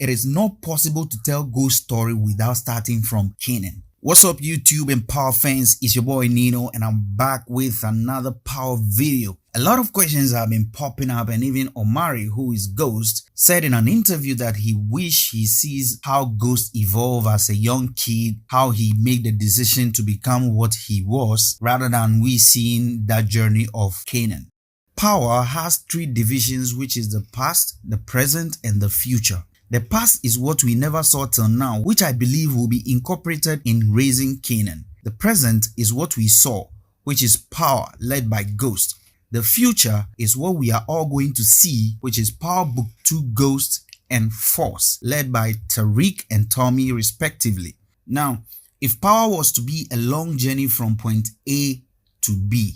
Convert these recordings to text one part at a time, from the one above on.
it is not possible to tell ghost story without starting from Kanan. What's up YouTube and Power fans, it's your boy Nino and I'm back with another Power video. A lot of questions have been popping up, and even Omari, who is Ghost, said in an interview that he wish he sees how Ghost evolved as a young kid, how he made the decision to become what he was, rather than we seeing that journey of Kanan. Power has three divisions, which is the past, the present, and the future. The past is what we never saw till now, which I believe will be incorporated in raising Kanan. The present is what we saw, which is Power, led by Ghost. The future is what we are all going to see, which is Power Book 2 Ghost and Force, led by Tariq and Tommy respectively. Now, if Power was to be a long journey from point A to B,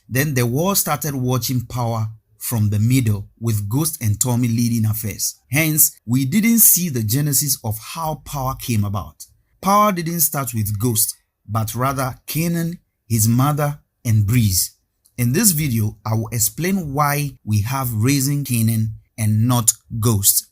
then the world started watching Power from the middle, with Ghost and Tommy leading affairs. Hence, we didn't see the genesis of how Power came about. Power didn't start with Ghost, but rather Kanan, his mother, and Breez. In this video, I will explain why we have raising Kanan and not Ghost.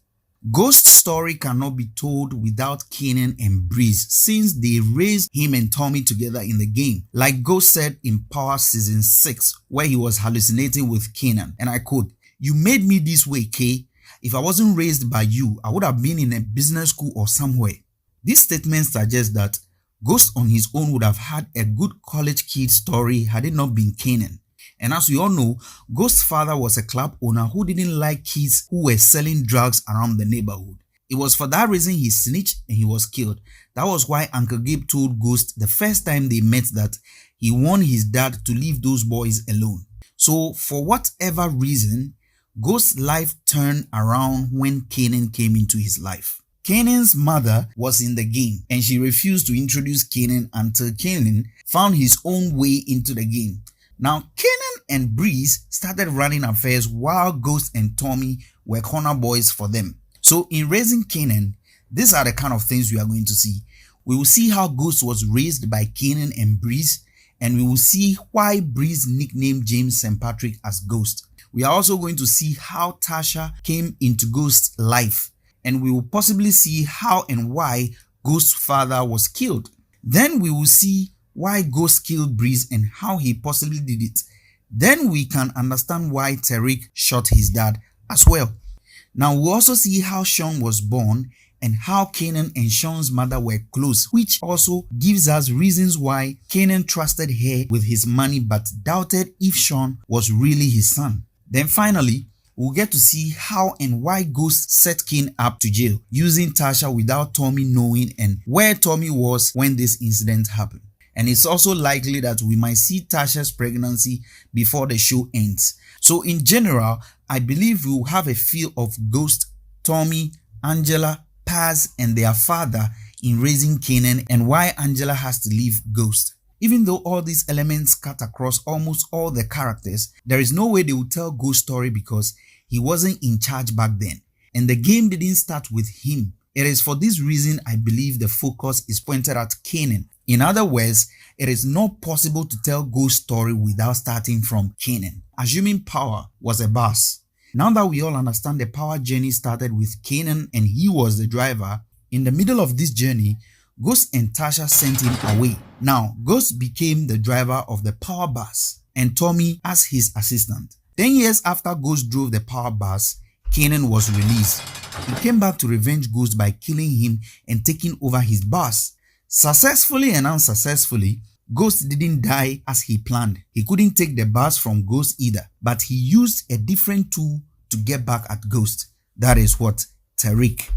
Ghost's story cannot be told without Kanan and Breez, since they raised him and Tommy together in the game. Like Ghost said in Power Season 6, where he was hallucinating with Kanan, and I quote, "You made me this way, K. If I wasn't raised by you, I would have been in a business school or somewhere." This statement suggests that Ghost on his own would have had a good college kid story had it not been Kanan. And as we all know, Ghost's father was a club owner who didn't like kids who were selling drugs around the neighborhood. It was for that reason he snitched and he was killed. That was why Uncle Gabe told Ghost the first time they met that he warned his dad to leave those boys alone. So for whatever reason, Ghost's life turned around when Kanan came into his life. Kanan's mother was in the game and she refused to introduce Kanan until Kanan found his own way into the game. Now, Kanan and Breez started running affairs while Ghost and Tommy were corner boys for them. So in raising Kanan, these are the kind of things we are going to see. We will see how Ghost was raised by Kanan and Breez, and we will see why Breez nicknamed James St. Patrick as Ghost. We are also going to see how Tasha came into Ghost's life, and we will possibly see how and why Ghost's father was killed. Then we will see why Ghost killed Breez and how he possibly did it. Then we can understand why Tariq shot his dad as well. Now we'll also see how Sean was born and how Kanan and Sean's mother were close, which also gives us reasons why Kanan trusted her with his money but doubted if Sean was really his son. Then finally, we'll get to see how and why Ghost set King up to jail using Tasha without Tommy knowing, and where Tommy was when this incident happened. And it's also likely that we might see Tasha's pregnancy before the show ends. So in general, I believe we will have a feel of Ghost, Tommy, Angela, Paz, and their father in raising Kanan, and why Angela has to leave Ghost. Even though all these elements cut across almost all the characters, there is no way they will tell Ghost's story because he wasn't in charge back then. And the game didn't start with him. It is for this reason I believe the focus is pointed at Kanan. In other words, it is not possible to tell Ghost's story without starting from Kanan, assuming Power was a boss. Now that we all understand the Power journey started with Kanan and he was the driver, in the middle of this journey, Ghost and Tasha sent him away. Now, Ghost became the driver of the Power bus and Tommy as his assistant. 10 years after Ghost drove the Power bus, Kanan was released. He came back to revenge Ghost by killing him and taking over his bus. Successfully and unsuccessfully, Ghost didn't die as he planned. He couldn't take the bus from Ghost either, but he used a different tool to get back at Ghost. That is what? Tariq.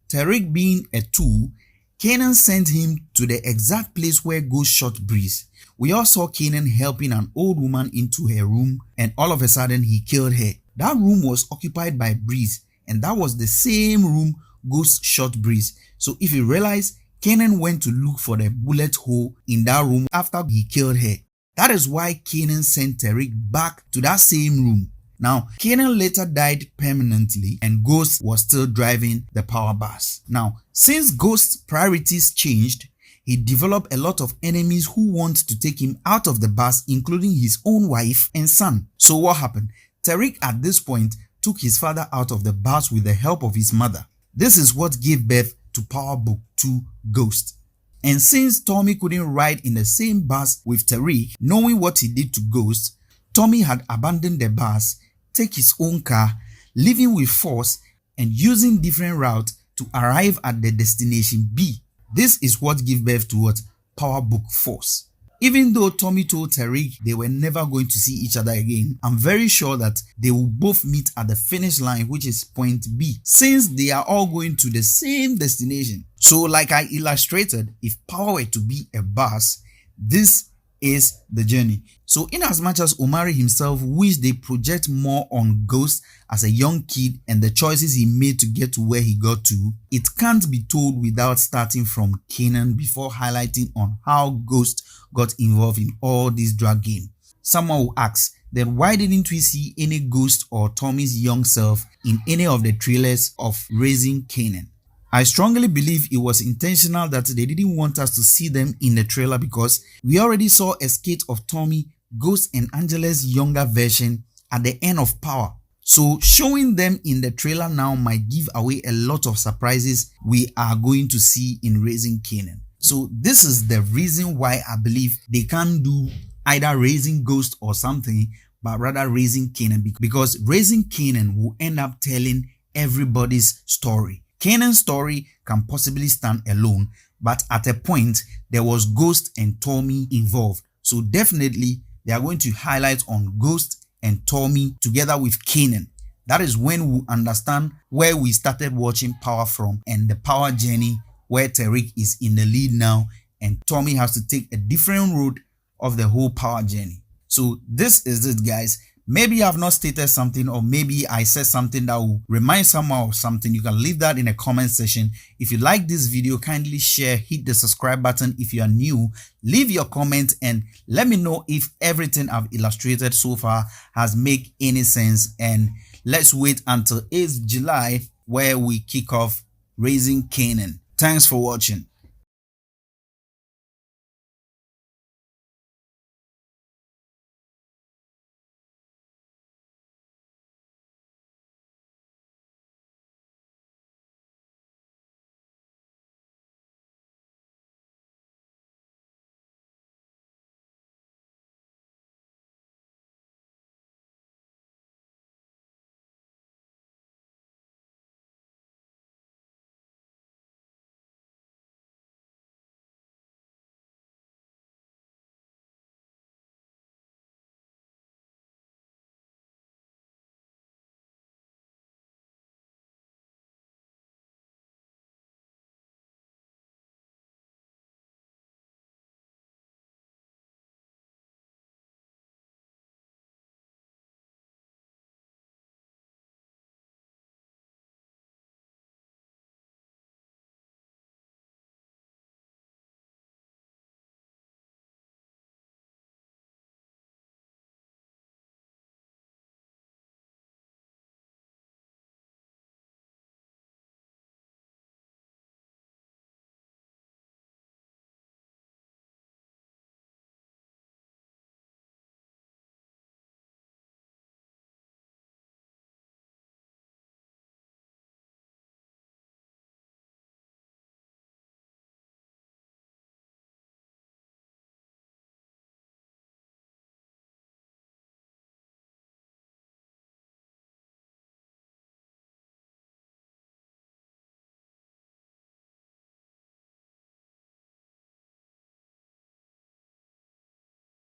Tariq being a tool, Kanan sent him to the exact place where Ghost shot Breez. We all saw Kanan helping an old woman into her room, and all of a sudden he killed her. That room was occupied by Breez, and that was the same room Ghost shot Breez. So if you realize, Kanan went to look for the bullet hole in that room after he killed her. That is why Kanan sent Tariq back to that same room. Now, Kanan later died permanently and Ghost was still driving the Power bus. Now, since Ghost's priorities changed, he developed a lot of enemies who want to take him out of the bus, including his own wife and son. So what happened? Tariq at this point took his father out of the bus with the help of his mother. This is what gave birth to Power Book 2 Ghost. And since Tommy couldn't ride in the same bus with Tariq, knowing what he did to Ghost, Tommy had abandoned the bus, take his own car, leaving with Force and using different routes to arrive at the destination B. This is what gave birth to what? Power Book Force. Even though Tommy told Tariq they were never going to see each other again, I'm very sure that they will both meet at the finish line, which is point B, since they are all going to the same destination. So like I illustrated, if power were to be a bus, this is the journey. So in as much as Omari himself wished they project more on Ghost as a young kid and the choices he made to get to where he got to, it can't be told without starting from Kanan before highlighting on how Ghost got involved in all this drug game. Someone will ask, then why didn't we see any Ghost or Tommy's young self in any of the trailers of Raising Kanan? I strongly believe it was intentional that they didn't want us to see them in the trailer because we already saw a skit of Tommy, Ghost and Angela's younger version at the end of Power. So showing them in the trailer now might give away a lot of surprises we are going to see in Raising Kanan. So this is the reason why I believe they can't do either Raising Ghost or something, but rather Raising Kanan, because Raising Kanan will end up telling everybody's story. Kanan's story can possibly stand alone, but at a point there was Ghost and Tommy involved. So definitely they are going to highlight on Ghost and Tommy together with Kanan. That is when we understand where we started watching Power from and the Power journey, where Tariq is in the lead now and Tommy has to take a different route of the whole Power journey. So this is it, guys. Maybe I've not stated something, or maybe I said something that will remind someone of something. You can leave that in the comment section. If you like this video, kindly share, hit the subscribe button. If you are new, leave your comment and let me know if everything I've illustrated so far has made any sense. And let's wait until 8th July where we kick off Raising Kanan. Thanks for watching.